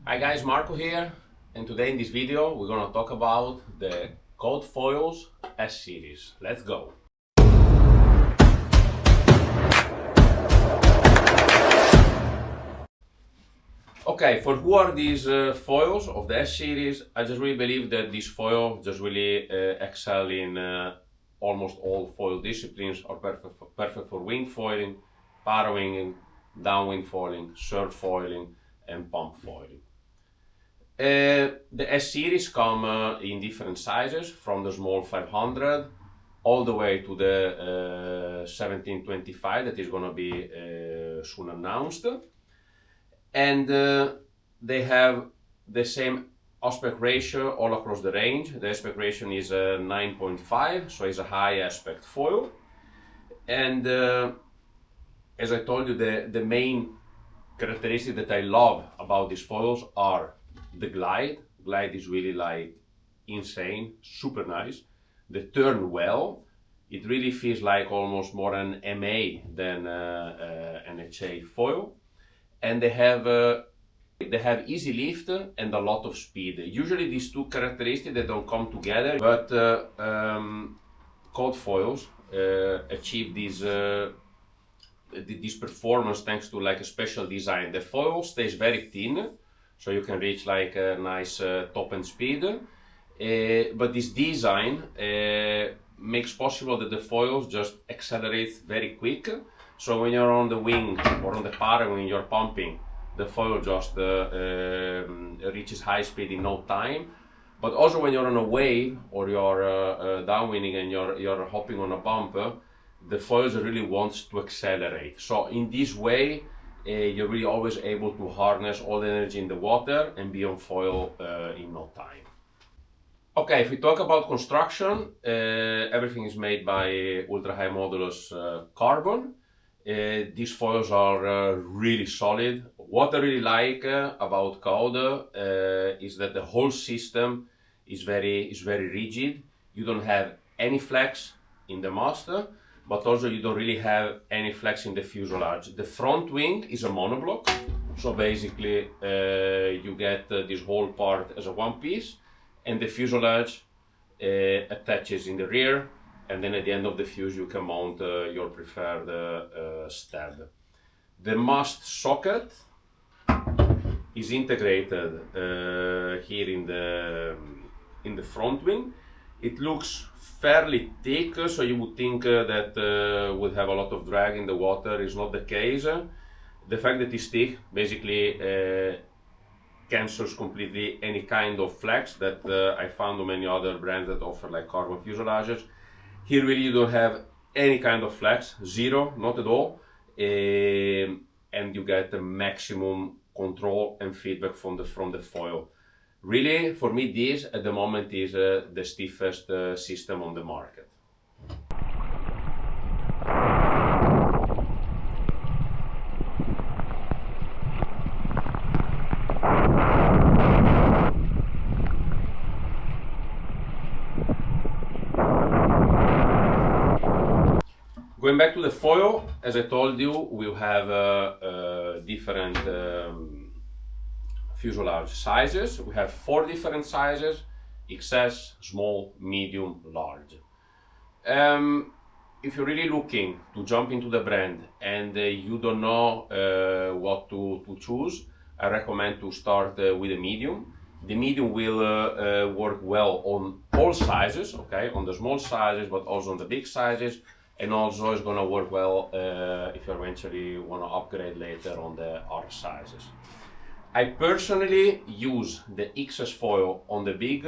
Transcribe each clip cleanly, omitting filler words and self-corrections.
Hi guys, Marco here, and today in this video we're gonna talk about the Code Foils S series. Let's go! Okay, for who are these foils of the S series? I just really believe that this foil just really excel in almost all foil disciplines, are perfect for wing foiling, para-winging, downwind foiling, surf foiling, and pump foiling. The S series come in different sizes, from the small 500 all the way to the 1725 that is going to be soon announced. And they have the same aspect ratio all across the range. The aspect ratio is 9.5, so it's a high aspect foil. And as I told you, the main characteristic that I love about these foils are the glide. Glide is really like insane, super nice. The turn well. It really feels like almost more an MA than an HA foil. And they have easy lift and a lot of speed. Usually these two characteristics, they don't come together, but Code Foils achieve this performance thanks to like a special design. The foil stays very thin, so you can reach like a nice top end speed. But this design makes possible that the foils just accelerate very quick. So when you're on the wing or on the para, when you're pumping, the foil just reaches high speed in no time. But also when you're on a wave or you're downwinding and you're hopping on a bump, the foils really wants to accelerate. So in this way, you're really always able to harness all the energy in the water and be on foil in no time. Okay, if we talk about construction, everything is made by ultra high modulus carbon. These foils are really solid. What I really like about Code is that the whole system is very rigid. You don't have any flex in the mast, but also you don't really have any flex in the fuselage. The front wing is a monoblock, so basically you get this whole part as a one piece, and the fuselage attaches in the rear. And then at the end of the fuse you can mount your preferred stab. The mast socket is integrated here in the front wing. It looks fairly thick, so you would think that would have a lot of drag in the water. Is not the case. The fact that it's thick basically cancels completely any kind of flex that I found on many other brands that offer like carbon fuselages. Here really you don't have any kind of flex, zero, not at all, and you get the maximum control and feedback from the foil. Really, for me, this at the moment is the stiffest system on the market. Going back to the foil, as I told you, we'll have different fuselage sizes. We have 4 different sizes: XS, small, medium, large. If you're really looking to jump into the brand and you don't know what to choose, I recommend to start with a medium. The medium will work well on all sizes, okay, on the small sizes, but also on the big sizes. And also it's going to work well if you eventually want to upgrade later on the R sizes. I personally use the XS foil on the big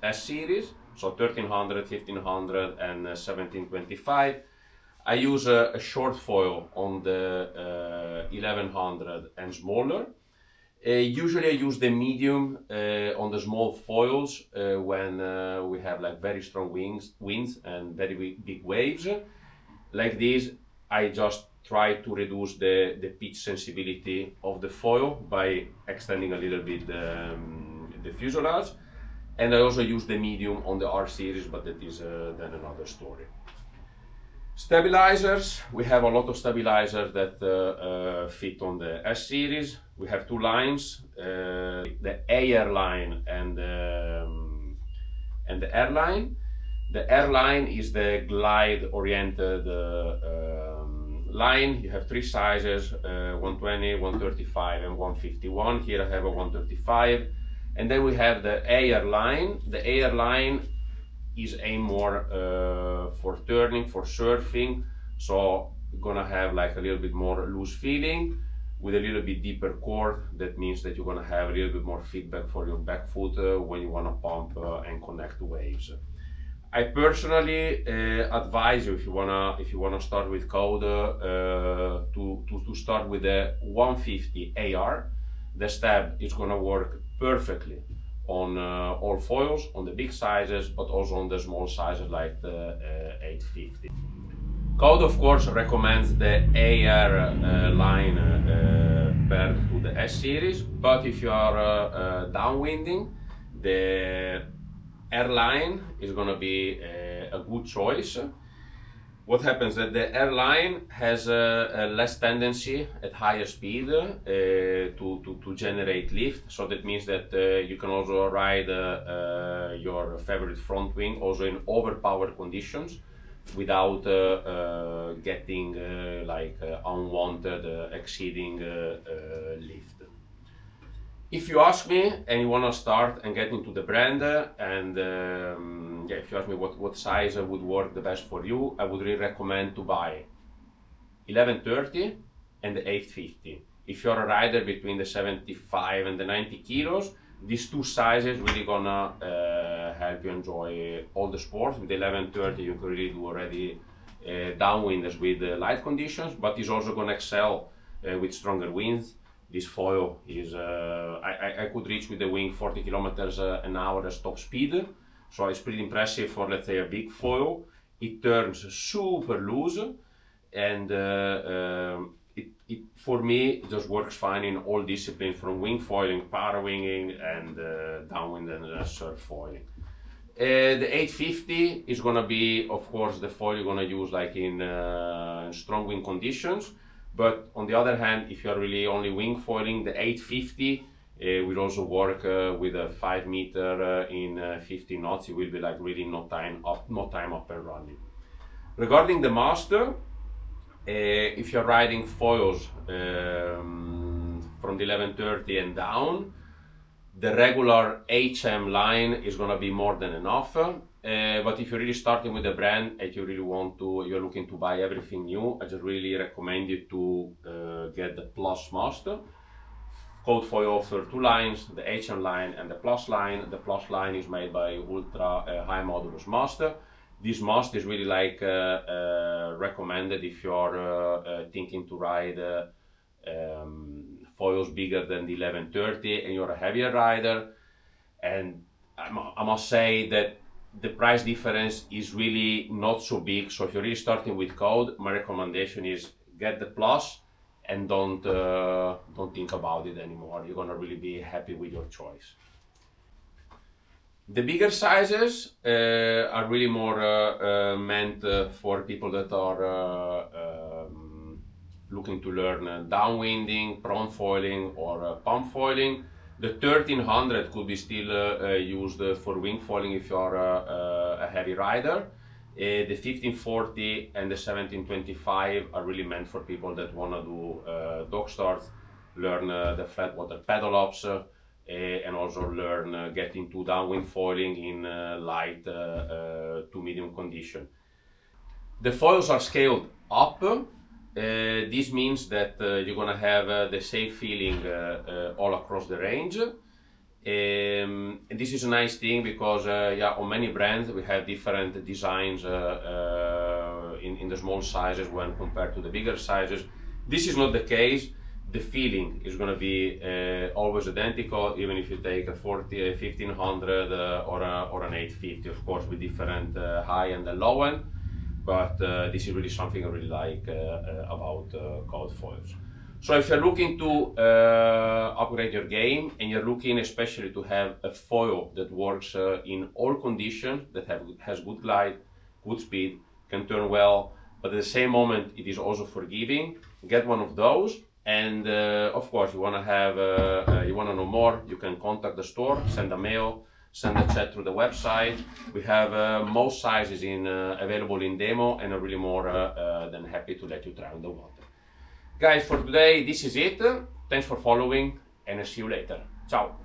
S series, so 1300, 1500 and 1725. I use a short foil on the 1100 and smaller. Usually I use the medium on the small foils when we have like very strong winds and very big waves. Like this, I just try to reduce the pitch sensibility of the foil by extending a little bit the fuselage. And I also use the medium on the R series, but that is then another story. Stabilizers, we have a lot of stabilizers that fit on the S series. We have two lines, the air line and the airline. The airline is the glide-oriented line. You have three sizes, 120, 135 and 151. Here I have a 135. And then we have the air line. The air line is aimed more for turning, for surfing, so you're gonna have like a little bit more loose feeling with a little bit deeper core. That means that you're gonna have a little bit more feedback for your back foot when you wanna pump and connect waves. I personally advise you, if you wanna start with code, to start with the 150 AR. The stab is gonna work perfectly on all foils, on the big sizes, but also on the small sizes like the 850. Code of course recommends the AR line paired to the S series, but if you are downwinding, the airline is going to be a good choice. What happens that the airline has a less tendency at higher speed to generate lift, so that means that you can also ride your favorite front wing also in overpowered conditions without getting unwanted exceeding lift. If you ask me and you want to start and get into the brand, and if you ask me what size would work the best for you, I would really recommend to buy 1130 and the 850. If you're a rider between the 75 and the 90 kilos, these two sizes really gonna help you enjoy all the sports. With the 1130 you can really do already downwinders with light conditions, but it's also gonna excel with stronger winds. This foil is, I could reach with the wing 40 kilometers an hour as top speed, so it's pretty impressive for, let's say, a big foil. It turns super loose, and for me it just works fine in all disciplines, from wing foiling, para winging, and downwind and surf foiling. The 850 is gonna be, of course, the foil you're gonna use like in strong wind conditions. But on the other hand, if you're really only wing foiling, the 850 will also work with a 5 meter in 50 knots. It will be like really no time up and running. Regarding the Mast, if you're riding foils from the 1130 and down, the regular HM line is gonna be more than enough. But if you're really starting with a brand and you're looking to buy everything new, I just really recommend you to get the Plus Mast. Code Foil offers two lines, the HM line and the Plus line. The Plus line is made by ultra high modulus mast. This mast is really like recommended if you're thinking to ride foils bigger than the 1130 and you're a heavier rider. And I must say that the price difference is really not so big. So if you're really starting with code, my recommendation is get the Plus and don't think about it anymore. You're gonna really be happy with your choice. The bigger sizes are really more meant for people that are looking to learn downwinding, prone foiling, or pump foiling. The 1300 could be still used for wing foiling if you are a heavy rider. The 1540 and the 1725 are really meant for people that want to do dog starts, learn the flat water pedal ups, and also learn get into downwind foiling in light to medium condition. The foils are scaled up. This means that you're gonna have the same feeling all across the range. And this is a nice thing because on many brands we have different designs in the small sizes when compared to the bigger sizes. This is not the case. The feeling is going to be always identical, even if you take a 1500 or an 850, of course, with different high and the low end. But this is really something I really like about code foils. So if you're looking to upgrade your game and you're looking especially to have a foil that works in all conditions, that has good glide, good speed, can turn well, but at the same moment it is also forgiving. Get one of those, and of course you want to have you want to know more, you can contact the store, send a mail, send a chat through the website. We have most sizes available in demo, and are really more than happy to let you try on the water. Guys, for today this is it. Thanks for following, and I'll see you later. Ciao!